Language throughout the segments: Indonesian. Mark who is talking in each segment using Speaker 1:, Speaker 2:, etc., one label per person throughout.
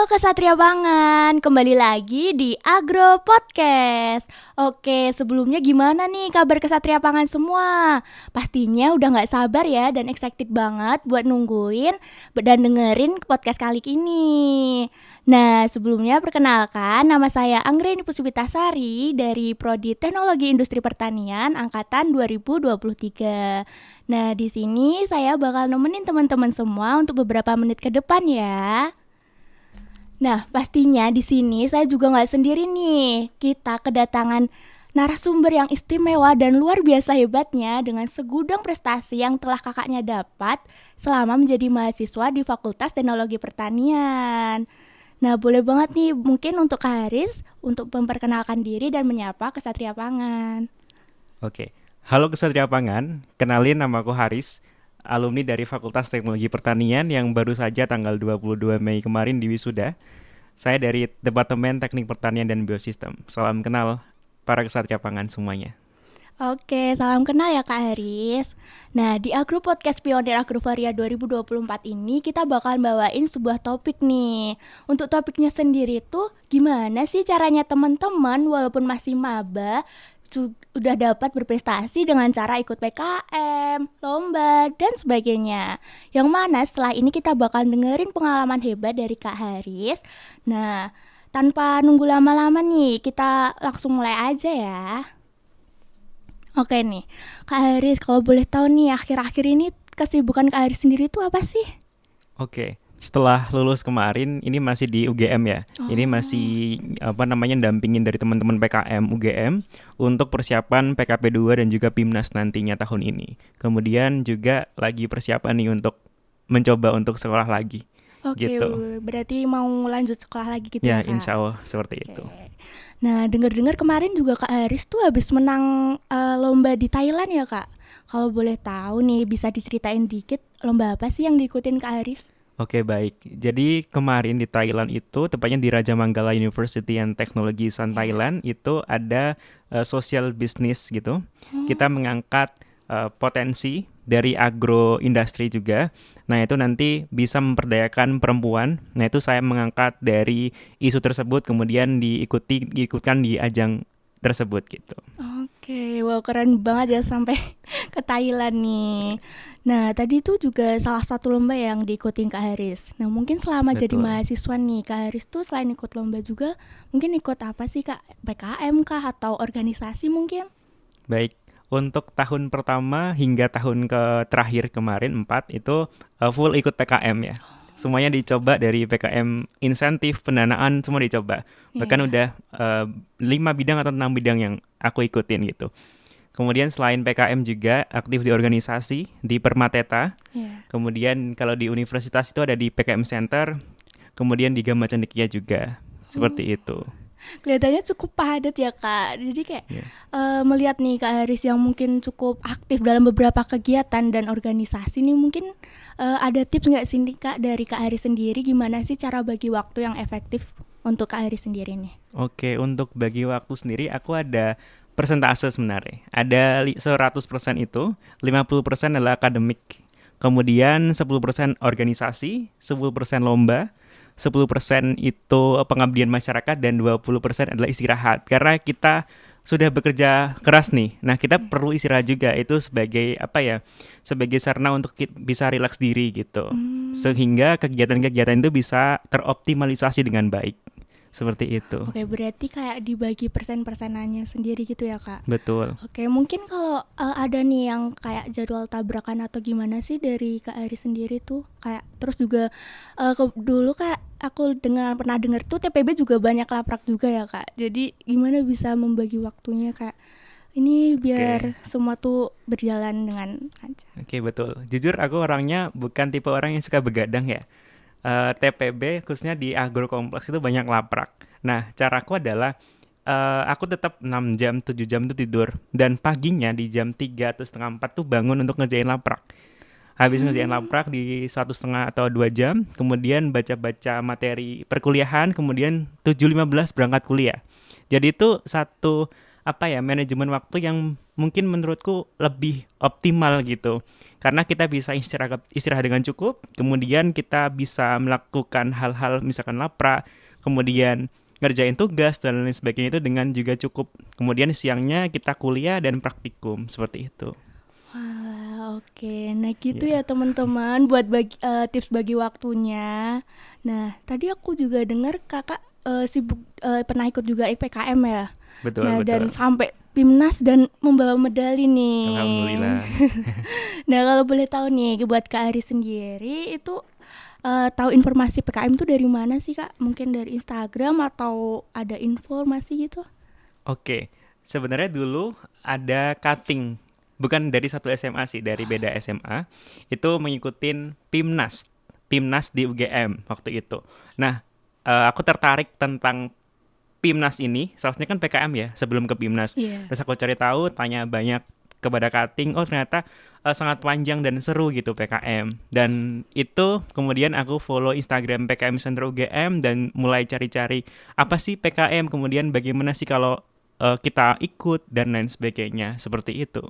Speaker 1: Halo Kesatria Pangan, kembali lagi di Agro Podcast. Oke, sebelumnya gimana nih kabar Kesatria Pangan semua? Pastinya udah gak sabar ya dan excited banget buat nungguin dan dengerin podcast kali ini. Nah, sebelumnya perkenalkan, nama saya Anggreni Puspitasari dari Prodi Teknologi Industri Pertanian angkatan 2023. Nah, di sini saya bakal nemenin teman-teman semua untuk beberapa menit ke depan ya. Nah, pastinya di sini saya juga nggak sendiri nih. Kita kedatangan narasumber yang istimewa dan luar biasa hebatnya dengan segudang prestasi yang telah kakaknya dapat selama menjadi mahasiswa di Fakultas Teknologi Pertanian. Nah, boleh banget nih mungkin untuk Kak Haris untuk memperkenalkan diri dan menyapa Kesatria Pangan.
Speaker 2: Oke, halo Kesatria Pangan, kenalin nama aku Haris, alumni dari Fakultas Teknologi Pertanian yang baru saja tanggal 22 Mei kemarin di wisuda. Saya dari Departemen Teknik Pertanian dan Biosistem. Salam kenal para Kesatria Pangan semuanya.
Speaker 1: Oke, salam kenal ya Kak Haris. Nah, di Agro Podcast Pionir Agrovaria 2024 ini kita bakal bawain sebuah topik nih. Untuk topiknya sendiri tuh gimana sih caranya teman-teman walaupun masih maba udah dapat berprestasi dengan cara ikut PKM, lomba, dan sebagainya. Yang mana setelah ini kita bakal dengerin pengalaman hebat dari Kak Haris. Nah, tanpa nunggu lama-lama nih, kita langsung mulai aja ya. Oke nih, Kak Haris, kalau boleh tahu nih akhir-akhir ini kesibukan Kak Haris sendiri tuh apa sih?
Speaker 2: Oke, setelah lulus kemarin, ini masih di UGM ya. Ini masih dampingin dari teman-teman PKM UGM untuk persiapan PKP 2 dan juga PIMNAS nantinya tahun ini. Kemudian juga lagi persiapan nih untuk mencoba untuk sekolah lagi.
Speaker 1: Oke,
Speaker 2: Gitu.
Speaker 1: berarti mau lanjut sekolah lagi gitu
Speaker 2: Ya,
Speaker 1: ya Kak?
Speaker 2: insya Allah seperti
Speaker 1: Oke.
Speaker 2: itu.
Speaker 1: Nah, dengar-dengar kemarin juga Kak Haris tuh habis menang lomba di Thailand ya Kak? Kalau boleh tahu nih, bisa diceritain dikit lomba apa sih yang diikutin Kak Haris?
Speaker 2: Oke, baik. Jadi kemarin di Thailand itu, tepatnya di Raja Manggala University and Technology San
Speaker 1: Ya.
Speaker 2: Thailand, itu ada social business gitu. Kita mengangkat potensi dari agro industri juga. Nah, itu nanti bisa memperdayakan perempuan. Nah, itu saya mengangkat dari isu tersebut, kemudian diikutkan di ajang tersebut gitu.
Speaker 1: Oke, wow keren banget ya sampai ke Thailand nih. Nah, tadi itu juga salah satu lomba yang diikutin Kak Haris. Nah, mungkin selama jadi
Speaker 2: Betul.
Speaker 1: mahasiswa nih, Kak Haris tuh selain ikut lomba juga, mungkin ikut apa sih Kak? PKM kah atau organisasi mungkin?
Speaker 2: Baik, untuk tahun pertama hingga tahun terakhir kemarin 4 itu full ikut PKM ya. Semuanya dicoba dari PKM insentif, pendanaan, semua dicoba.
Speaker 1: Iya,
Speaker 2: Bahkan
Speaker 1: iya.
Speaker 2: udah 5 bidang atau 6 bidang yang aku ikutin gitu. Kemudian selain PKM juga aktif di organisasi, di Permateta.
Speaker 1: Iya.
Speaker 2: Kemudian kalau di universitas itu ada di PKM Center. Kemudian di Gama Cendekia juga.
Speaker 1: Oh,
Speaker 2: Seperti itu.
Speaker 1: kelihatannya cukup padat ya Kak. Jadi kayak
Speaker 2: Ya.
Speaker 1: melihat nih Kak Haris yang mungkin cukup aktif dalam beberapa kegiatan dan organisasi nih mungkin ada tips nggak sih nih Kak dari Kak Haris sendiri gimana sih cara bagi waktu yang efektif untuk Kak Haris sendiri nih?
Speaker 2: Oke, untuk bagi waktu sendiri aku ada persentase sebenarnya. Ada 100% itu, 50% adalah akademik. Kemudian 10% organisasi, 10% lomba, 10% itu pengabdian masyarakat, dan 20% adalah istirahat. Karena kita sudah bekerja keras nih. Nah, kita perlu istirahat juga. Itu sebagai apa ya? Sebagai sarana untuk bisa rileks diri gitu.
Speaker 1: Hmm.
Speaker 2: Sehingga kegiatan-kegiatan itu bisa teroptimalisasi dengan baik. Seperti itu.
Speaker 1: Oke, berarti kayak dibagi persen-persenannya sendiri gitu ya, Kak?
Speaker 2: Betul.
Speaker 1: Oke, mungkin kalau ada nih yang kayak jadwal tabrakan atau gimana sih dari Kak Ari sendiri tuh? Kayak terus juga dulu Kak aku pernah dengar tuh TPB juga banyak laprak juga ya, Kak. Jadi gimana bisa membagi waktunya Kak? Ini
Speaker 2: Oke.
Speaker 1: biar semua tuh berjalan dengan lancar.
Speaker 2: Oke, betul. Jujur aku orangnya bukan tipe orang yang suka begadang ya. TPB khususnya di agro kompleks itu banyak laprak. Nah, caraku adalah aku tetap 6 jam, 7 jam itu tidur. Dan paginya di jam 3 atau setengah 4 tuh bangun untuk ngerjain laprak. Habis ngerjain
Speaker 1: Hmm.
Speaker 2: laprak di 1,5 atau 2 jam, kemudian baca-baca materi perkuliahan, kemudian 7.15 berangkat kuliah. Jadi itu satu manajemen waktu yang mungkin menurutku lebih optimal gitu. Karena kita bisa istirahat dengan cukup, kemudian kita bisa melakukan hal-hal misalkan lapra, kemudian ngerjain tugas dan lain sebagainya itu dengan juga cukup. Kemudian siangnya kita kuliah dan praktikum seperti itu.
Speaker 1: Wah, oke. Nah, gitu
Speaker 2: Ya,
Speaker 1: ya teman-teman buat tips bagi waktunya. Nah, tadi aku juga dengar Kakak sibuk pernah ikut juga IPKM ya.
Speaker 2: betul
Speaker 1: Nah, dan
Speaker 2: betul.
Speaker 1: sampai Pimnas dan membawa medali nih.
Speaker 2: Alhamdulillah.
Speaker 1: Nah, kalau boleh tahu nih buat Kak Ari sendiri itu tahu informasi PKM tuh dari mana sih Kak? Mungkin dari Instagram atau ada informasi gitu?
Speaker 2: Oke, sebenarnya dulu ada cutting, bukan dari satu SMA sih, dari beda SMA, itu mengikutin PIMNAS, PIMNAS di UGM waktu itu. Nah, aku tertarik tentang PIMNAS ini, seharusnya kan PKM ya, sebelum ke PIMNAS.
Speaker 1: Iya.
Speaker 2: Terus aku cari tahu, tanya banyak kepada cutting, oh ternyata sangat panjang dan seru gitu PKM. Dan itu kemudian aku follow Instagram PKM Center UGM dan mulai cari-cari apa sih PKM, kemudian bagaimana sih kalau kita ikut dan lain sebagainya, seperti itu.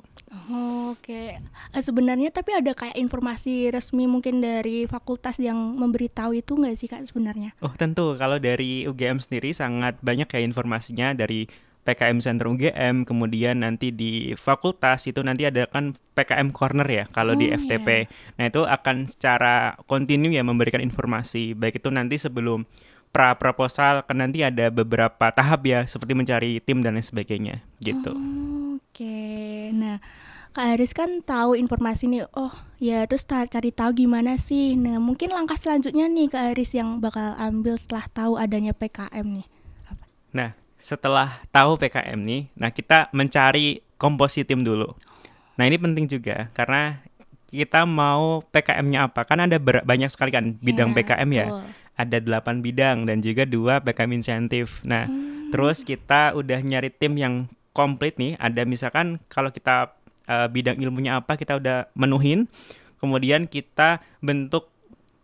Speaker 1: Oh, oke. Sebenarnya tapi ada kayak informasi resmi mungkin dari fakultas yang memberitahu itu nggak sih Kak sebenarnya?
Speaker 2: Oh tentu, kalau dari UGM sendiri sangat banyak ya informasinya dari PKM Center UGM, kemudian nanti di fakultas itu nanti ada kan PKM Corner ya kalau di
Speaker 1: Oh
Speaker 2: FTP.
Speaker 1: ya.
Speaker 2: Nah itu akan secara kontinu ya memberikan informasi, baik itu nanti sebelum pra-proposal, kan nanti ada beberapa tahap ya, seperti mencari tim dan lain sebagainya gitu.
Speaker 1: Oh, oke. Nah, Kak Aris kan tahu informasi nih. Oh, ya terus cari tahu gimana sih. Nah, mungkin langkah selanjutnya nih Kak Aris yang bakal ambil setelah tahu adanya PKM nih. Apa?
Speaker 2: Nah, setelah tahu PKM nih, nah kita mencari komposisi tim dulu. Nah ini penting juga karena kita mau PKM-nya apa? Kan ada banyak sekali kan bidang
Speaker 1: Ya,
Speaker 2: PKM ya.
Speaker 1: betul.
Speaker 2: Ada 8 bidang dan juga 2 PKM insentif. Nah, terus kita udah nyari tim yang komplit nih. Ada misalkan kalau kita bidang ilmunya apa kita udah menuhin. Kemudian kita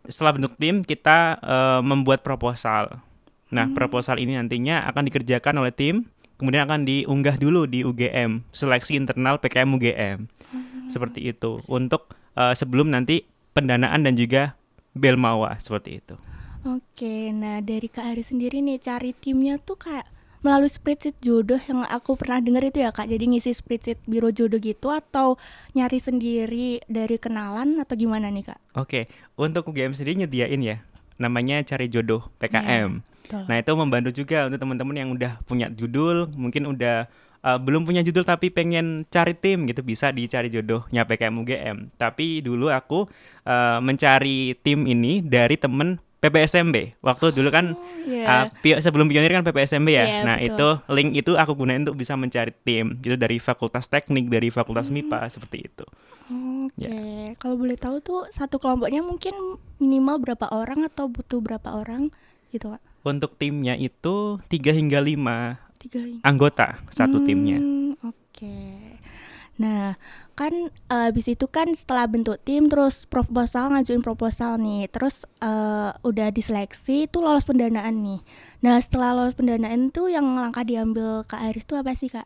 Speaker 2: setelah bentuk tim kita membuat proposal. Nah, proposal ini nantinya akan dikerjakan oleh tim, kemudian akan diunggah dulu di UGM, seleksi internal PKM UGM. Seperti itu. Untuk sebelum nanti pendanaan dan juga Belmawa seperti itu.
Speaker 1: Oke, nah dari Kak Aris sendiri nih cari timnya tuh kayak melalui spreadsheet jodoh yang aku pernah dengar itu ya Kak. Jadi ngisi spreadsheet biro jodoh gitu atau nyari sendiri dari kenalan atau gimana nih Kak?
Speaker 2: Oke, untuk UGM sendiri nyediain ya, namanya cari jodoh
Speaker 1: Iya,
Speaker 2: PKM.
Speaker 1: betul.
Speaker 2: Nah itu membantu juga untuk teman-teman yang udah punya judul, mungkin udah belum punya judul tapi pengen cari tim gitu, bisa dicari jodohnya PKM UGM. Tapi dulu aku mencari tim ini dari temen PPSMB. Waktu dulu kan
Speaker 1: Iya.
Speaker 2: sebelum pionir kan PPSMB ya.
Speaker 1: Iya,
Speaker 2: Nah
Speaker 1: betul.
Speaker 2: itu link itu aku gunain untuk bisa mencari tim. Itu dari fakultas teknik, dari fakultas MIPA seperti itu. Ya.
Speaker 1: Oke, kalau boleh tahu tuh satu kelompoknya mungkin minimal berapa orang atau butuh berapa orang gitu Kak?
Speaker 2: Untuk timnya itu 3 hingga 5
Speaker 1: Tiga.
Speaker 2: anggota satu timnya.
Speaker 1: Oke. Nah, kan habis itu kan setelah bentuk tim terus ngajuin proposal nih. Terus udah diseleksi itu lolos pendanaan nih. Nah, setelah lolos pendanaan tuh yang langkah diambil Kak Aris tuh apa sih, Kak?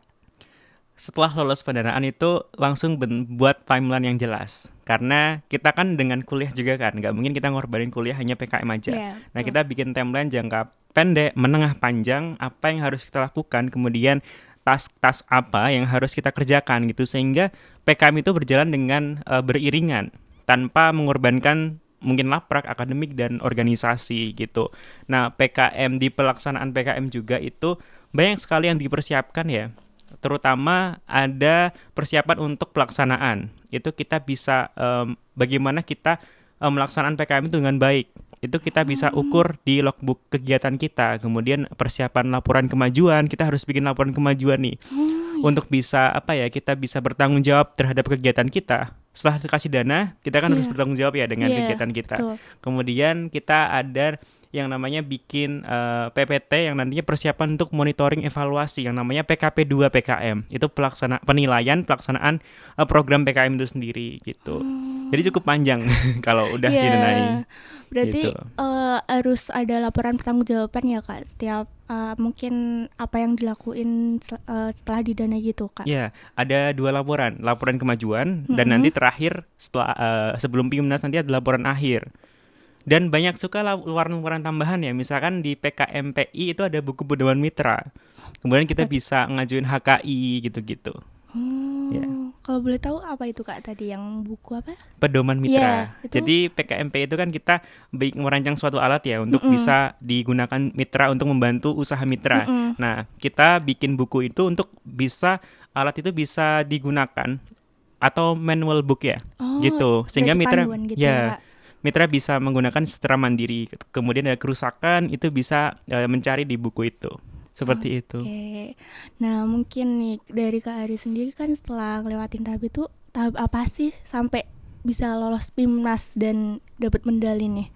Speaker 2: Setelah lolos pendanaan itu langsung buat timeline yang jelas. Karena kita kan dengan kuliah juga kan, nggak mungkin kita ngorbanin kuliah hanya PKM aja.
Speaker 1: Iya,
Speaker 2: Nah
Speaker 1: betul.
Speaker 2: kita bikin timeline jangka pendek, menengah, panjang, apa yang harus kita lakukan, kemudian task-task apa yang harus kita kerjakan gitu. Sehingga PKM itu berjalan dengan beriringan, tanpa mengorbankan mungkin laprak, akademik, dan organisasi gitu. Nah PKM di pelaksanaan PKM juga itu banyak sekali yang dipersiapkan ya. Terutama ada persiapan untuk pelaksanaan. Itu kita bisa bagaimana kita melaksanakan PKM itu dengan baik. Itu kita bisa ukur di logbook kegiatan kita. Kemudian persiapan laporan kemajuan, kita harus bikin laporan kemajuan nih. Untuk bisa kita bisa bertanggung jawab terhadap kegiatan kita. Setelah dikasih dana, kita kan harus
Speaker 1: Iya.
Speaker 2: bertanggung jawab ya dengan
Speaker 1: Iya,
Speaker 2: kegiatan kita.
Speaker 1: betul.
Speaker 2: Kemudian kita ada yang namanya bikin PPT yang nantinya persiapan untuk monitoring evaluasi yang namanya PKP 2 PKM. Itu penilaian pelaksanaan program PKM itu sendiri gitu. Jadi cukup panjang kalau udah
Speaker 1: Iya.
Speaker 2: didanai.
Speaker 1: Berarti
Speaker 2: gitu.
Speaker 1: harus ada laporan pertanggungjawaban ya Kak, setiap mungkin apa yang dilakuin setelah didanai gitu Kak.
Speaker 2: Ya, ada 2 laporan, laporan kemajuan dan
Speaker 1: Mm-mm.
Speaker 2: nanti terakhir setelah sebelum PIMNAS nanti ada laporan akhir. Dan banyak suka laporan-laporan tambahan ya, misalkan di PKMPI itu ada buku pedoman mitra. Kemudian kita
Speaker 1: Apa tuh?
Speaker 2: bisa ngajuin HKI gitu-gitu. Ya,
Speaker 1: Kalau boleh tahu apa itu Kak tadi yang buku apa?
Speaker 2: pedoman
Speaker 1: Iya,
Speaker 2: mitra.
Speaker 1: itu.
Speaker 2: Jadi PKMPI itu kan kita merancang suatu alat ya untuk
Speaker 1: Mm-mm.
Speaker 2: bisa digunakan mitra untuk membantu usaha mitra.
Speaker 1: Mm-mm.
Speaker 2: Nah, kita bikin buku itu untuk bisa alat itu bisa digunakan atau manual book ya.
Speaker 1: Oh,
Speaker 2: Gitu. Sehingga
Speaker 1: berarti
Speaker 2: mitra
Speaker 1: panduan gitu ya
Speaker 2: ya
Speaker 1: Kak.
Speaker 2: mitra bisa menggunakan secara mandiri. Kemudian ada kerusakan itu bisa mencari di buku itu. Seperti itu.
Speaker 1: Oke. Nah, mungkin nih dari Kak Ari sendiri kan setelah ngelewatin tahap itu, tahap apa sih sampai bisa lolos PIMNAS dan dapat medali nih?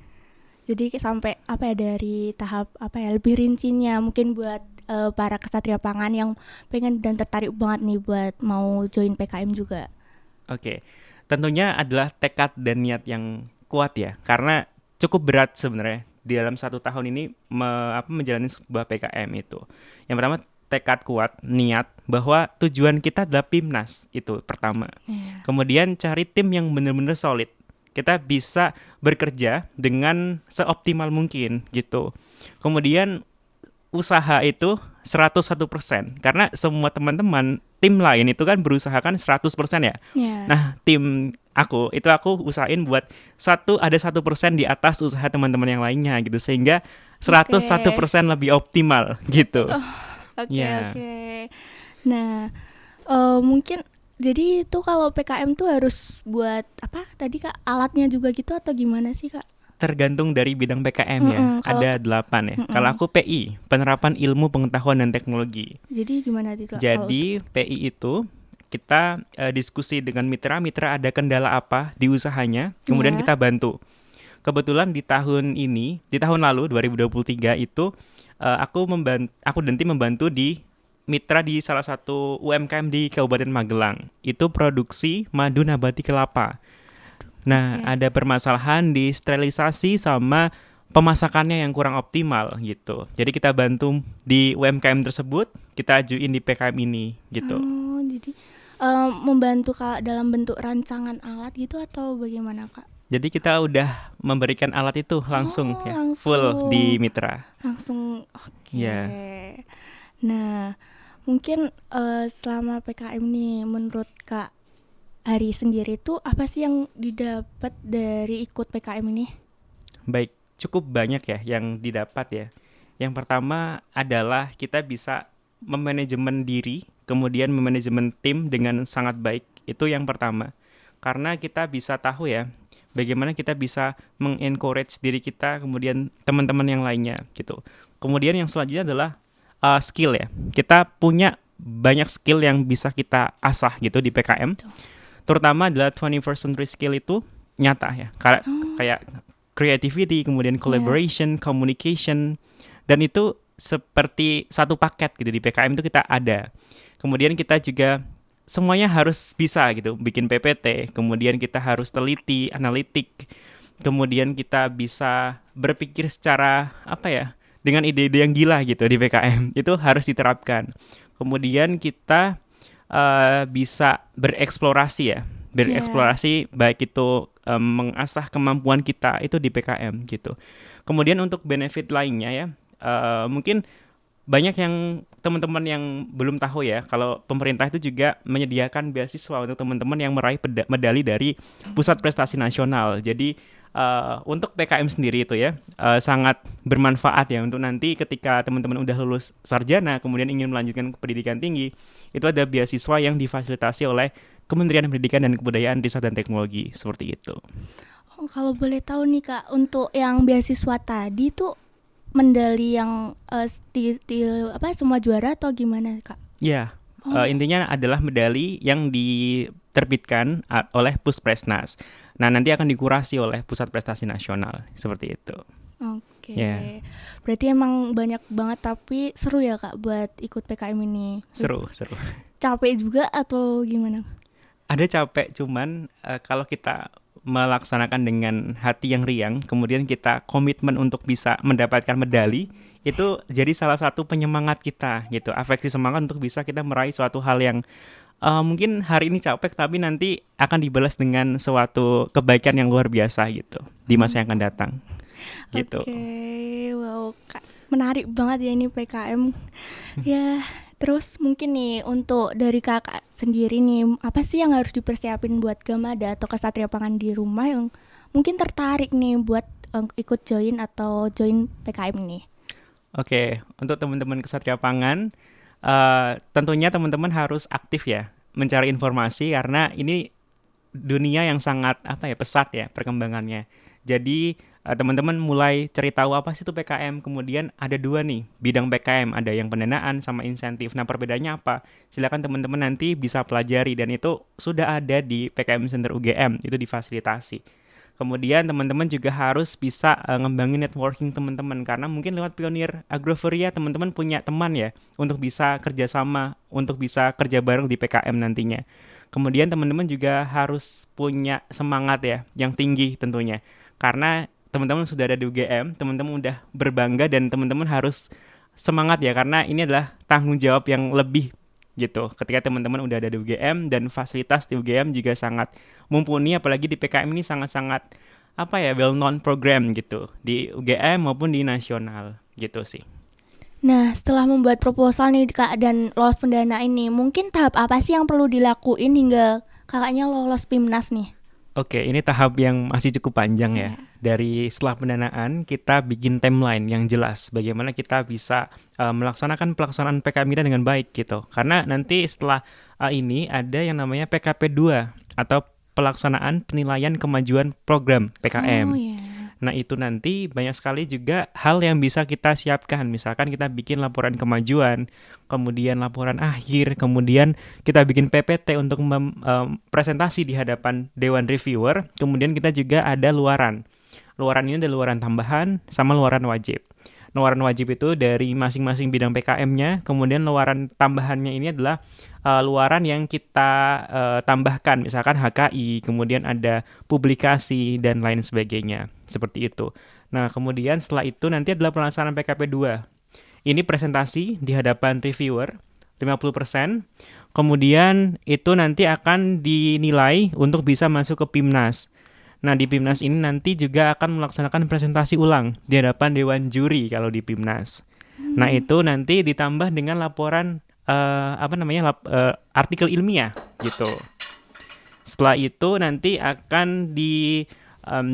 Speaker 1: Jadi sampai apa ya dari tahap apa ya lebih rincinya mungkin buat para kesatria pangan yang pengen dan tertarik banget nih buat mau join PKM juga.
Speaker 2: Oke. Tentunya adalah tekad dan niat yang kuat ya. Karena cukup berat sebenarnya di dalam 1 tahun ini menjalani sebuah PKM itu. Yang pertama tekad kuat, niat bahwa tujuan kita adalah PIMNAS itu pertama.
Speaker 1: Iya.
Speaker 2: Kemudian cari tim yang benar-benar solid. Kita bisa bekerja dengan seoptimal mungkin gitu. Kemudian usaha itu 101% karena semua teman-teman tim lain itu kan berusaha kan 100% ya.
Speaker 1: Iya.
Speaker 2: Nah, tim aku usahain buat ada 1% di atas usaha teman-teman yang lainnya gitu sehingga
Speaker 1: Oke.
Speaker 2: 101% lebih optimal gitu.
Speaker 1: Oke,
Speaker 2: Ya,
Speaker 1: oke. Nah, mungkin jadi itu kalau PKM tuh harus buat apa tadi Kak? Alatnya juga gitu atau gimana sih Kak?
Speaker 2: tergantung dari bidang PKM ya.
Speaker 1: Kalau
Speaker 2: Ada 8 ya. Kalau
Speaker 1: mm-mm.
Speaker 2: aku PI, penerapan ilmu pengetahuan dan teknologi.
Speaker 1: Jadi gimana itu Kak kalau untuk
Speaker 2: Jadi PI itu kita diskusi dengan mitra ada kendala apa di usahanya, kemudian
Speaker 1: ya?
Speaker 2: kita bantu. Kebetulan di tahun ini, di tahun lalu 2023 itu aku dan tim membantu di mitra di salah satu UMKM di Kabupaten Magelang. Itu produksi madu nabati kelapa. Nah,
Speaker 1: Oke.
Speaker 2: ada permasalahan di sterilisasi sama pemasakannya yang kurang optimal gitu. Jadi kita bantu di UMKM tersebut, kita ajuin di PKM ini gitu.
Speaker 1: Oh, jadi membantu Kak dalam bentuk rancangan alat gitu atau bagaimana Kak?
Speaker 2: Jadi kita udah memberikan alat itu langsung
Speaker 1: Oh,
Speaker 2: ya, full di mitra.
Speaker 1: langsung oke.
Speaker 2: Ya,
Speaker 1: Nah, mungkin selama PKM nih menurut Kak Hari sendiri tuh apa sih yang didapat dari ikut PKM ini?
Speaker 2: baik, cukup banyak ya yang didapat ya. Yang pertama adalah kita bisa memanajemen diri, kemudian memanajemen tim dengan sangat baik. Itu yang pertama. Karena kita bisa tahu ya, bagaimana kita bisa mengencourage diri kita, kemudian teman-teman yang lainnya gitu. Kemudian yang selanjutnya adalah skill ya. Kita punya banyak skill yang bisa kita asah gitu di PKM. Terutama adalah 21st century skill itu nyata ya. Kayak creativity, kemudian collaboration, communication, dan itu seperti satu paket gitu di PKM itu kita ada. Kemudian kita juga semuanya harus bisa gitu, bikin PPT, kemudian kita harus teliti, analitik, kemudian kita bisa berpikir secara apa ya, dengan ide-ide yang gila gitu di PKM. Itu harus diterapkan. Kemudian kita bisa bereksplorasi ya, bereksplorasi baik itu mengasah kemampuan kita itu di PKM gitu. Kemudian untuk benefit lainnya ya, mungkin banyak yang teman-teman yang belum tahu ya, kalau pemerintah itu juga menyediakan beasiswa untuk teman-teman yang meraih medali dari Pusat Prestasi Nasional. Jadi untuk PKM sendiri itu ya sangat bermanfaat ya untuk nanti ketika teman-teman udah lulus sarjana kemudian ingin melanjutkan ke pendidikan tinggi, itu ada beasiswa yang difasilitasi oleh Kementerian Pendidikan dan Kebudayaan, Riset dan Teknologi seperti itu.
Speaker 1: Oh, kalau boleh tahu nih Kak, untuk yang beasiswa tadi tuh medali yang apa semua juara atau gimana Kak?
Speaker 2: Ya,
Speaker 1: Oh,
Speaker 2: intinya adalah medali yang diterbitkan oleh Puspresnas. Nah, nanti akan dikurasi oleh Pusat Prestasi Nasional seperti itu.
Speaker 1: oke.
Speaker 2: Ya,
Speaker 1: Berarti emang banyak banget tapi seru ya Kak buat ikut PKM ini.
Speaker 2: seru.
Speaker 1: Capek juga atau gimana?
Speaker 2: Ada capek, cuman kalau kita melaksanakan dengan hati yang riang, kemudian kita komitmen untuk bisa mendapatkan medali, itu jadi salah satu penyemangat kita gitu, afeksi semangat untuk bisa kita meraih suatu hal yang mungkin hari ini capek tapi nanti akan dibalas dengan suatu kebaikan yang luar biasa gitu di masa yang akan datang gitu.
Speaker 1: Oke, wow, Kak, menarik banget ya ini PKM. Ya, terus mungkin nih untuk dari kakak sendiri nih, apa sih yang harus dipersiapin buat Gamada atau Kesatria Pangan di rumah yang mungkin tertarik nih buat ikut join PKM ini?
Speaker 2: Oke, untuk teman-teman Kesatria Pangan, tentunya teman-teman harus aktif ya mencari informasi karena ini dunia yang sangat pesat ya perkembangannya. Jadi teman-teman mulai cari tahu apa sih itu PKM. Kemudian ada dua nih bidang PKM, ada yang pendanaan sama insentif. Nah perbedaannya apa? Silakan teman-teman nanti bisa pelajari dan itu sudah ada di PKM Center UGM, itu difasilitasi. Kemudian teman-teman juga harus bisa ngembangin networking teman-teman karena mungkin lewat Pionir Agroforia teman-teman punya teman ya untuk bisa kerjasama, untuk bisa kerja bareng di PKM nantinya. Kemudian teman-teman juga harus punya semangat ya yang tinggi tentunya karena teman-teman sudah ada di UGM, teman-teman udah berbangga dan teman-teman harus semangat ya karena ini adalah tanggung jawab yang lebih gitu. Ketika teman-teman udah ada di UGM dan fasilitas di UGM juga sangat mumpuni, apalagi di PKM ini sangat-sangat well known program gitu di UGM maupun di nasional gitu sih.
Speaker 1: Nah, setelah membuat proposal nih Kak dan lolos pendanaan ini, mungkin tahap apa sih yang perlu dilakuin hingga kakaknya lolos PIMNAS nih?
Speaker 2: Oke, ini tahap yang masih cukup panjang ya. Dari setelah pendanaan, kita bikin timeline yang jelas. Bagaimana kita bisa melaksanakan pelaksanaan PKM kita dengan baik gitu. Karena nanti setelah ini ada yang namanya PKP 2 atau pelaksanaan penilaian kemajuan program PKM.
Speaker 1: Oh, yeah.
Speaker 2: Nah itu nanti banyak sekali juga hal yang bisa kita siapkan. Misalkan kita bikin laporan kemajuan, kemudian laporan akhir, kemudian kita bikin PPT untuk presentasi di hadapan Dewan Reviewer. Kemudian kita juga ada luaran. Luaran ini ada luaran tambahan sama luaran wajib. Luaran wajib itu dari masing-masing bidang PKM-nya, kemudian luaran tambahannya ini adalah luaran yang kita tambahkan, misalkan HKI, kemudian ada publikasi, dan lain sebagainya, seperti itu. Nah, kemudian setelah itu nanti adalah pelaksanaan PKP 2. Ini presentasi di hadapan reviewer, 50%, kemudian itu nanti akan dinilai untuk bisa masuk ke PIMNAS. Nah, di PIMNAS ini nanti juga akan melaksanakan presentasi ulang di hadapan Dewan Juri kalau di PIMNAS. Nah, itu nanti ditambah dengan laporan artikel ilmiah gitu. Setelah itu nanti akan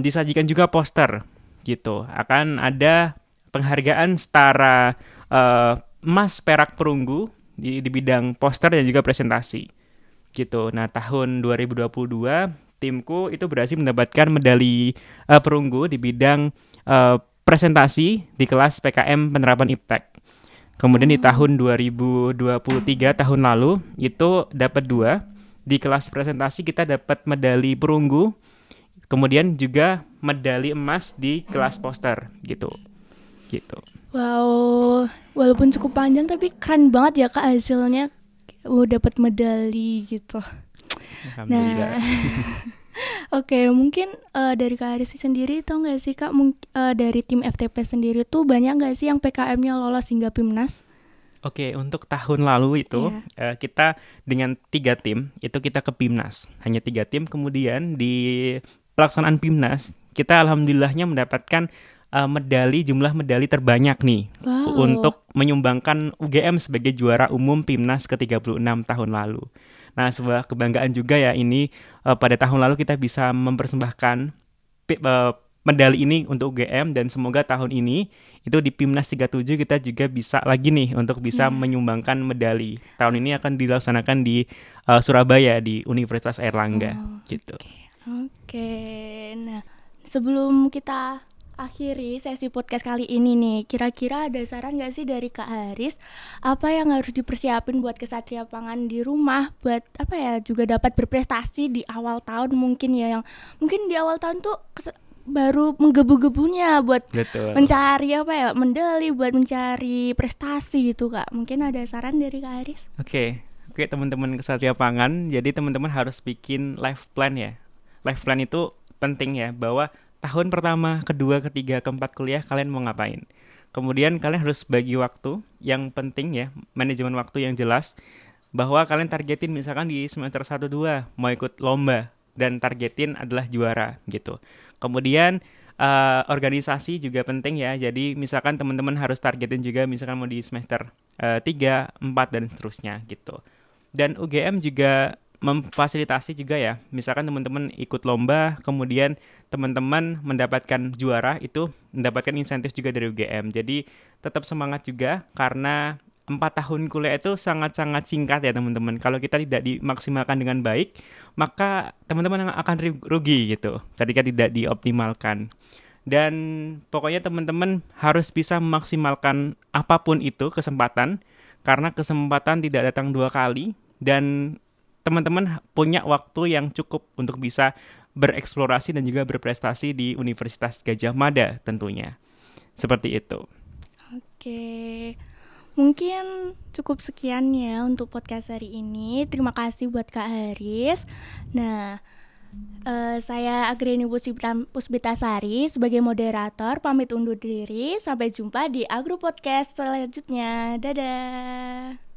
Speaker 2: disajikan juga poster gitu. Akan ada penghargaan setara emas, perak, perunggu di bidang poster dan juga presentasi gitu. Nah, tahun 2022 timku itu berhasil mendapatkan medali perunggu di bidang presentasi di kelas PKM penerapan IPTEK. Kemudian di tahun 2023 tahun lalu itu dapat 2. Di kelas presentasi kita dapat medali perunggu, kemudian juga medali emas di kelas poster gitu.
Speaker 1: Wow, walaupun cukup panjang tapi keren banget ya Kak hasilnya. Dapat medali gitu.
Speaker 2: Alhamdulillah.
Speaker 1: Nah, oke, mungkin dari Kak Aris sendiri tahu nggak sih Kak, dari tim FTP sendiri tuh banyak nggak sih yang PKM-nya lolos hingga PIMNAS?
Speaker 2: Oke, untuk tahun lalu itu kita dengan 3 tim itu kita ke PIMNAS, hanya 3 tim. Kemudian di pelaksanaan PIMNAS kita alhamdulillahnya mendapatkan jumlah medali terbanyak nih untuk menyumbangkan UGM sebagai juara umum PIMNAS ke-36 tahun lalu. Nah, sebuah kebanggaan juga ya ini pada tahun lalu kita bisa mempersembahkan medali ini untuk UGM dan semoga tahun ini itu di PIMNAS 37 kita juga bisa lagi nih untuk bisa menyumbangkan medali. Tahun ini akan dilaksanakan di Surabaya di Universitas Airlangga gitu.
Speaker 1: Oke. Nah, sebelum kita akhiri sesi podcast kali ini nih, kira-kira ada saran gak sih dari Kak Haris apa yang harus dipersiapin buat Kesatria Pangan di rumah buat juga dapat berprestasi di awal tahun mungkin ya, yang mungkin di awal tahun tuh baru menggebu-gebunya buat mencari medali, buat mencari prestasi gitu Kak. Mungkin ada saran dari Kak Haris?
Speaker 2: Oke, teman-teman Kesatria Pangan, jadi teman-teman harus bikin life plan ya. Life plan itu penting ya, bahwa tahun pertama, kedua, ketiga, keempat kuliah kalian mau ngapain. Kemudian kalian harus bagi waktu, yang penting ya, manajemen waktu yang jelas, bahwa kalian targetin misalkan di semester 1-2 mau ikut lomba, dan targetin adalah juara gitu. Kemudian organisasi juga penting ya. Jadi misalkan teman-teman harus targetin juga misalkan mau di semester 3, 4 dan seterusnya gitu. Dan UGM juga memfasilitasi juga ya. Misalkan teman-teman ikut lomba, kemudian teman-teman mendapatkan juara, itu mendapatkan insentif juga dari UGM. Jadi tetap semangat juga karena 4 tahun kuliah itu sangat-sangat singkat ya teman-teman. Kalau kita tidak dimaksimalkan dengan baik, maka teman-teman akan rugi gitu ketika tidak dioptimalkan. Dan pokoknya teman-teman harus bisa memaksimalkan apapun itu kesempatan, karena kesempatan tidak datang 2 kali, dan teman-teman punya waktu yang cukup untuk bisa bereksplorasi dan juga berprestasi di Universitas Gadjah Mada tentunya. Seperti itu.
Speaker 1: Oke, mungkin cukup sekian ya untuk podcast hari ini. Terima kasih buat Kak Haris. Nah, saya Agreni Puspitasari sebagai moderator pamit undur diri. Sampai jumpa di Agro Podcast selanjutnya. Dadah.